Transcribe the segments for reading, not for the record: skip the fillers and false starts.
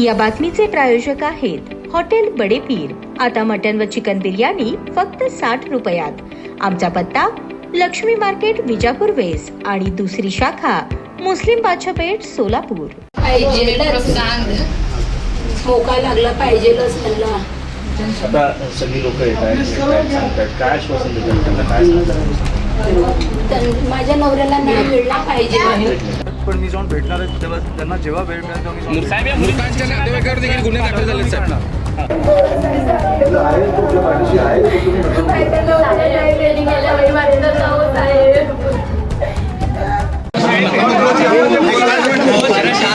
या बातमीचे प्रायोजक आहेत हॉटेल बडे पीर। आता मटन व चिकन बिर्याणी फक्त 60 रुपयात। आमचा पत्ता लक्ष्मी मार्केट विजापूर वेस्ट आणि दुसरी शाखा मुस्लिम बादशाह पेठ सोलापूर। मोका लागला पाहिजेलच त्यांना। आता सगळी लोक येतात सांगतात, काय आश्वासन देतात, त्यांना काय सांगतात? माझ्या नवऱ्याला न्याय मिळला पाहिजे। पण मी जाऊन भेटणार आहे तेव्हा त्यांना जेव्हा वेळ मिळेल तेव्हा मी साहेब, या मृतांच्या नातेवाईकावर देखील गुन्हे दाखल झाले साहेब।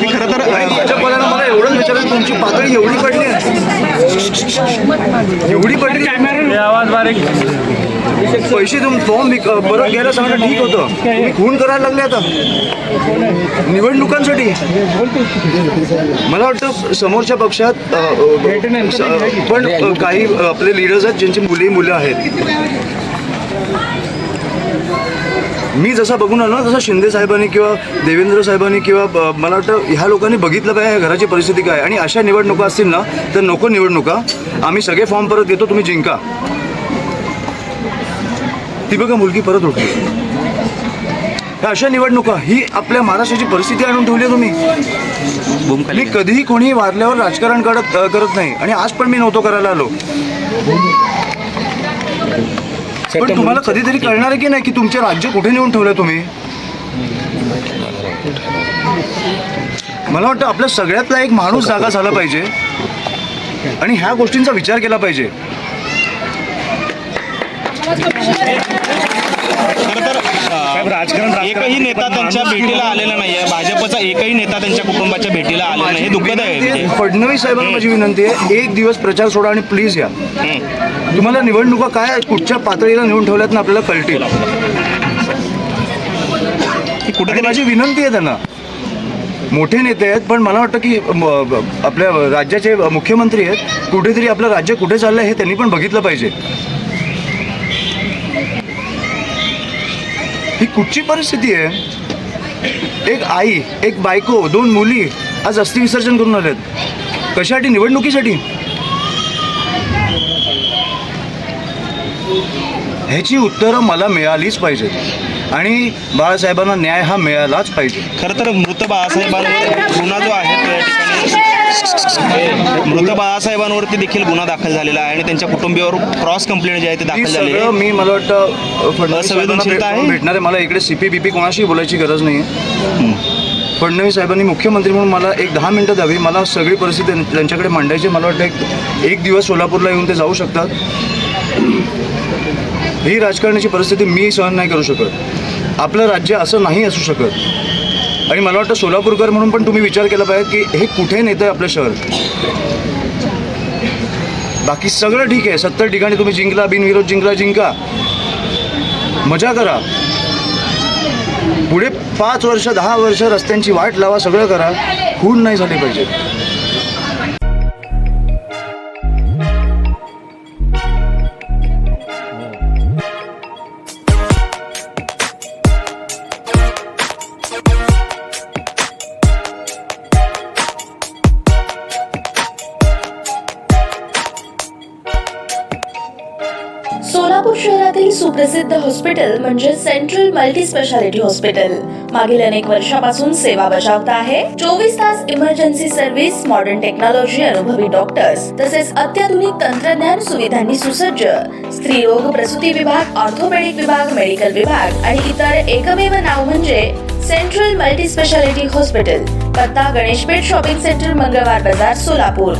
खरं तर भाजपवाल्यांना मला एवढंच विचारायचं, तुमची पातळी एवढी पडली आहे, एवढी पडली आवाज बारीक पैसे फॉर्म परत घ्यायला सांगणं ठीक होतं, तुम्ही खून करायला लागले आता निवडणुकांसाठी। मला वाटतं समोरच्या पक्षात पण काही आपले लिडर्स आहेत ज्यांची मुलं आहेत। मी जसा बघून आलो ना तसं शिंदे साहेबांनी किंवा देवेंद्र साहेबांनी किंवा मला वाटतं ह्या लोकांनी बघितलं पाहिजे ह्या घराची परिस्थिती काय, आणि अशा निवडणुका असतील ना तर नको निवडणुका, आम्ही सगळे फॉर्म परत देतो, तुम्ही जिंका। ती बघा मुलगी परत उठली। ह्या अशा निवडणुका ही आपल्या महाराष्ट्राची परिस्थिती आणून ठेवली आहे तुम्ही। मी कधीही कोणीही वारल्यावर राजकारण करत नाही, आणि आज पण मी नव्हतो करायला आलो। पण तुम्हाला कधीतरी कळणार आहे की नाही की तुमचे राज्य कुठे नेऊन ठेवलंय तुम्ही। मला वाटतं आपल्या सगळ्यातला एक माणूस जागा झाला पाहिजे आणि ह्या गोष्टींचा विचार केला पाहिजे। एकही नेता त्यांच्या भेटीला आलेला नाहीये, भाजपचा एकही नेता त्यांच्या कुटुंबाच्या भेटीला आलेला नाही, हे दुःखद आहे। फडणवीस साहेबांना माझी विनंती आहे, एक दिवस प्रचार सोडा आणि प्लीज या। तुम्हाला निवडणुका काय कुठच्या पातळीला नेऊन ठेवल्यात ना आपल्याला कळतील। कुठे माझी विनंती आहे त्यांना, मोठे नेते आहेत पण मला वाटतं की आपल्या राज्याचे मुख्यमंत्री आहेत, कुठेतरी आपलं राज्य कुठे चाललंय हे त्यांनी पण बघितलं पाहिजे। ही कुठची परिस्थिती आहे, एक आई एक बायको 2 मुली आज अस्थि विसर्जन करून आलेत, कशासाठी? निवडणुकीसाठी। ह्याची उत्तरं मला मिळालीच पाहिजेत आणि बाळासाहेबांना न्याय हा मिळालाच पाहिजे। खरं तर मृत बाळासाहेबांवर गुन्हा जो आहे तो या ठिकाणी मृत बाळासाहेबांवरती देखील गुन्हा दाखल झालेला आहे आणि त्यांच्या कुटुंबियावर क्रॉस कंप्लेंट जी आहे ती दाखल झाली आहे। मी मला वाटतं असंवेदनशीलता आहे भेटणार आहे, मला इकडे CP कोणाशी बोलायची गरज नाही आहे। फडणवीस साहेबांनी मुख्यमंत्री म्हणून मला एक 10 मिनिटं द्यावी, मला सगळी परिस्थिती त्यांच्याकडे मांडायची। मला वाटतं एक दिवस सोलापूरला येऊन ते जाऊ शकतात। ही राजकारणाची परिस्थिती मी सहन नाही करू शकत, आपलं राज्य असं नाही असू शकत। आणि मला वाटतं सोलापूरकर म्हणून पण तुम्ही विचार केला पाहिजे की हे कुठे नेतं आहे आपलं शहर। बाकी सगळं ठीक आहे, 70 ठिकाणी तुम्ही जिंकला, बिनविरोध जिंका, मजा करा। पुढे 5 वर्ष 10 वर्ष रस्त्यांची वाट लावा, सगळं करा, खून नाही झाली पाहिजे। सोलापूर शहरातील सुप्रसिद्ध हॉस्पिटल म्हणजे सेंट्रल मल्टी स्पेशालिटी हॉस्पिटल मागील अनेक वर्षापासून सेवा बजावत आहे। 24 तास इमर्जन्सी सर्व्हिस, मॉडर्न टेक्नॉलॉजी, अनुभवी डॉक्टर्स तसेच अत्याधुनिक तंत्रज्ञान सुविधांनी सुसज्ज स्त्रीरोग प्रसूती विभाग, ऑर्थोपेडिक विभाग, मेडिकल विभाग आणि इतर एकमेव नाव म्हणजे सेंट्रल मल्टी स्पेशालिटी हॉस्पिटल। पत्ता गणेशपेठ शॉपिंग सेंटर, मंगळवार बाजार, सोलापूर।